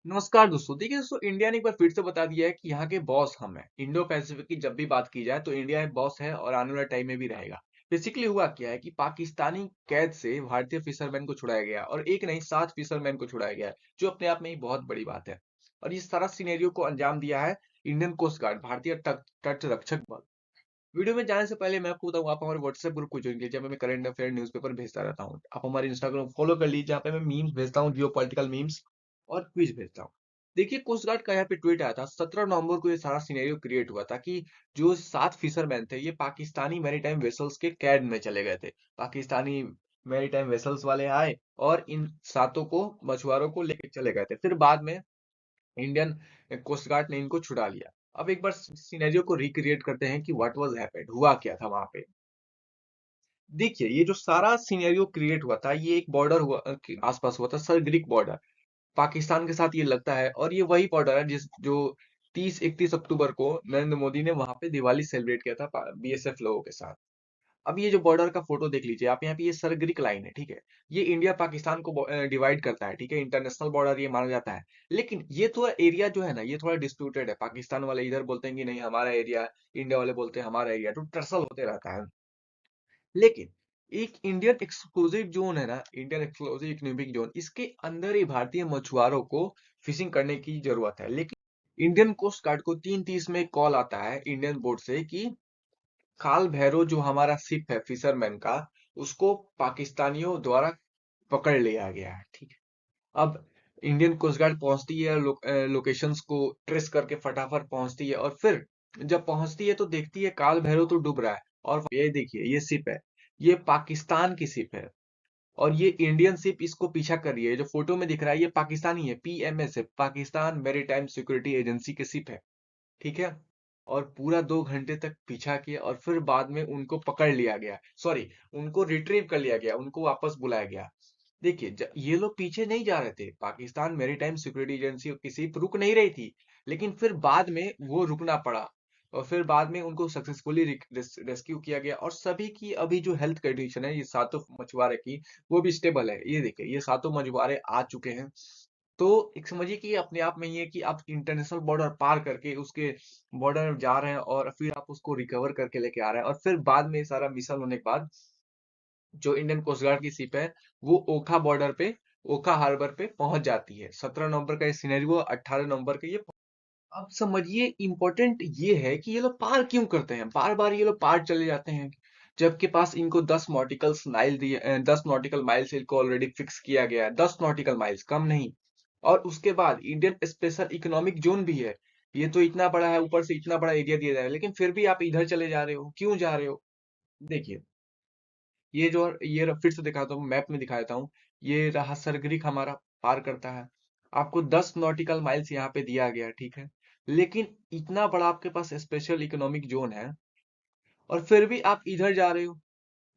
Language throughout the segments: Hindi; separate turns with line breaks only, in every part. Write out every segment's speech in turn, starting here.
नमस्कार दोस्तों। देखिए दोस्तों, इंडिया ने एक बार फिर से बता दिया है कि यहाँ के बॉस हम हैं। इंडो पैसिफिक की जब भी बात की जाए तो इंडिया एक बॉस है और आने वाले टाइम में भी रहेगा। बेसिकली हुआ क्या है कि पाकिस्तानी कैद से भारतीय फिशरमैन को छुड़ाया गया और एक नहीं 7 फिशरमैन को छुड़ाया गया है, जो अपने आप में ही बहुत बड़ी बात है। और इस सारा सिनेरियो को अंजाम दिया है इंडियन कोस्ट गार्ड, भारतीय तट तट रक्षक बल। वीडियो में जाने से पहले मैं आपको बताऊं, आप हमारे व्हाट्सएप ग्रुप को ज्वाइन कीजिए, जहाँ पे मैं करंट अफेयर न्यूज़पेपर भेजता रहता हूँ। आप हमारे इंस्टाग्राम फॉलो कर लीजिए, जहाँ पे मैं मीम्स भेजता हूँ, जियो पॉलिटिकल मीम्स और क्विज भेजता हूँ। देखिए, कोस्ट गार्ड का यहाँ पे ट्वीट आया था 17 नवंबर को। ये सारा सिनेरियो क्रिएट हुआ था कि जो 7 फिशरमैन थे, ये पाकिस्तानी मैरीटाइम वेसल्स के कैद में चले गए थे। पाकिस्तानी मैरीटाइम वेसल्स वाले आए और इन सातों को, मछुआरों को लेके चले गए थे। फिर बाद में इंडियन कोस्ट गार्ड ने इनको छुड़ा लिया। अब एक बार सिनेरियो को रिक्रिएट करते हैं कि व्हाट वाज हैपेंड, हुआ क्या था वहां पे। देखिए, ये जो सारा सिनेरियो क्रिएट हुआ था, ये एक बॉर्डर हुआ के आसपास हुआ था, सरग्रिक बॉर्डर पाकिस्तान के साथ ये लगता है। और ये वही बॉर्डर है जिस जो 30-31 अक्टूबर को नरेंद्र मोदी ने वहां पे दिवाली सेलिब्रेट किया था बीएसएफ लोगों के साथ। अब ये जो बॉर्डर का फोटो देख लीजिए आप, यहाँ पे ये सरग्रिक लाइन है, ठीक है। ये इंडिया पाकिस्तान को डिवाइड करता है, ठीक है। इंटरनेशनल बॉर्डर ये माना जाता है। लेकिन ये थोड़ा एरिया जो है ना, ये थोड़ा डिस्प्यूटेड है। पाकिस्तान वाले इधर बोलते हैं कि नहीं हमारा एरिया, इंडिया वाले बोलते हैं हमारा एरिया, तो टर्सल होते रहता है। लेकिन एक इंडियन एक्सक्लूसिव जोन है ना, इंडियन एक्सक्लूसिव इकोनॉमिक जोन, इसके अंदर ही भारतीय मछुआरों को फिशिंग करने की जरूरत है। लेकिन इंडियन कोस्ट गार्ड को 3:30 में कॉल आता है इंडियन बोर्ड से कि काल भैरव जो हमारा शिप है फिशरमैन का, उसको पाकिस्तानियों द्वारा पकड़ लिया गया है, ठीक है। अब इंडियन कोस्ट गार्ड पहुंचती है, लोकेशंस को ट्रेस करके फटाफट पहुंचती है। और फिर जब पहुंचती है तो देखती है काल भैरव तो डूब रहा है। और ये देखिए, ये शिप है, ये पाकिस्तान की शिप है और ये इंडियन शिप इसको पीछा कर रही है। जो फोटो में दिख रहा है ये पाकिस्तानी है, पीएमएस है, पाकिस्तान मैरीटाइम सिक्योरिटी एजेंसी की शिप है, ठीक है। और पूरा 2 घंटे तक पीछा किया और फिर बाद में उनको पकड़ लिया गया, सॉरी, उनको रिट्रीव कर लिया गया, उनको वापस बुलाया गया। देखिए, ये लोग पीछे नहीं जा रहे थे, पाकिस्तान मैरीटाइम सिक्योरिटी एजेंसी की शिप रुक नहीं रही थी। लेकिन फिर बाद में वो रुकना पड़ा और फिर बाद में उनको सक्सेसफुली रेस्क्यू किया गया। और सभी की अभी जो हेल्थ कंडीशन है, ये सातों मछुआरे की, वो भी स्टेबल है। ये देखिए, ये सातों मछुआरे आ चुके हैं। तो एक समझिए कि अपने आप में ये कि आप इंटरनेशनल बॉर्डर पार करके उसके बॉर्डर में जा रहे हैं और फिर आप उसको रिकवर करके लेके आ रहे हैं। और फिर बाद में ये सारा मिशन होने के बाद जो इंडियन कोस्ट गार्ड की शिप है, वो ओखा बॉर्डर पे, ओखा हार्बर पे पहुंच जाती है। 17 नवंबर का ये सिनेरियो, 18 नवंबर का ये। अब समझिए, इंपॉर्टेंट ये है कि ये लोग पार क्यों करते हैं, बार बार ये लोग पार चले जाते हैं, जबकि पास इनको 10 नॉटिकल माइल से इनको ऑलरेडी फिक्स किया गया है। 10 नॉटिकल माइल्स, कम नहीं। और उसके बाद इंडियन स्पेशल इकोनॉमिक जोन भी है। ये तो इतना बड़ा है, ऊपर से इतना बड़ा एरिया दिया जाए, लेकिन फिर भी आप इधर चले जा रहे हो, क्यों जा रहे हो। देखिए, फिर से दिखाता हूँ, मैप में दिखा देता हूँ। ये रहा सरगरिक हमारा, पार करता है। आपको 10 नॉटिकल माइल्स यहाँ पे दिया गया है, ठीक है। लेकिन इतना बड़ा आपके पास स्पेशल इकोनॉमिक जोन है और फिर भी आप इधर जा रहे हो,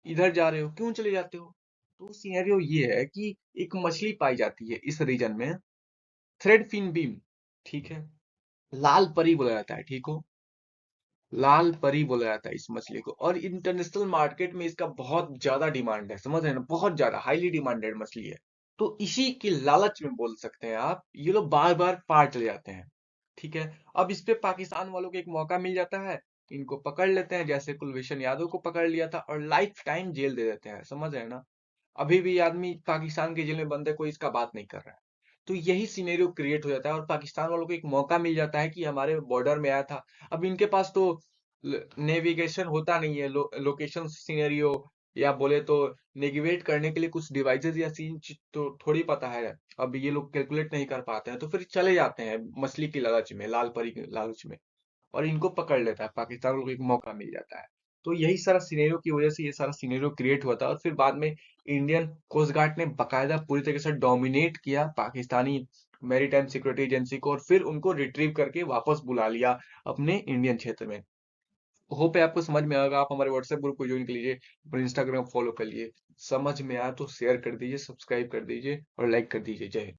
इधर जा रहे हो, क्यों चले जाते हो। तो सिनेरियो ये है कि एक मछली पाई जाती है इस रीजन में, थ्रेड फिन बीम, ठीक है। लाल परी बोला जाता है, ठीक हो। लाल परी बोला जाता है इस मछली को। और इंटरनेशनल मार्केट में इसका बहुत ज्यादा डिमांड है, समझ रहे हैं ना, बहुत ज्यादा हाईली डिमांडेड मछली है। तो इसी की लालच में बोल सकते हैं आप, ये लोग बार बार पार चले जाते हैं, ठीक है। अब इस पे पाकिस्तान वालों को एक मौका मिल जाता है, इनको पकड़ लेते हैं, जैसे कुलभूषण यादव को पकड़ लिया था, और लाइफ टाइम जेल दे देते हैं, समझ रहे हैं ना। अभी भी आदमी पाकिस्तान के जेल में बंद है, कोई इसका बात नहीं कर रहा है। तो यही सिनेरियो क्रिएट हो जाता है और पाकिस्तान वालों को एक मौका मिल जाता है कि हमारे बॉर्डर में आया था। अब इनके पास तो नेविगेशन होता नहीं है, लोकेशन सिनेरियो या बोले तो नेविगेट करने के लिए कुछ डिवाइसेस या सीन तो थोड़ी पता है। अब ये लोग कैलकुलेट नहीं कर पाते हैं, तो फिर चले जाते हैं मछली की लालच में, लाल परी की लालच में, और इनको पकड़ लेता है पाकिस्तान को, एक मौका मिल जाता है। तो यही सारा सिनेरियो की वजह से ये सारा सिनेरियो क्रिएट हुआ था। और फिर बाद में इंडियन कोस्ट गार्ड ने बकायदा पूरी तरीके से डोमिनेट किया पाकिस्तानी मैरीटाइम सिक्योरिटी एजेंसी को और फिर उनको रिट्रीव करके वापस बुला लिया अपने इंडियन क्षेत्र में। होप है आपको समझ में आएगा। आप हमारे व्हाट्सएप ग्रुप को ज्वाइन कर लीजिए और इंस्टाग्राम फॉलो कर लीजिए। समझ में आया तो शेयर कर दीजिए, सब्सक्राइब कर दीजिए और लाइक कर दीजिए। जय हिंद।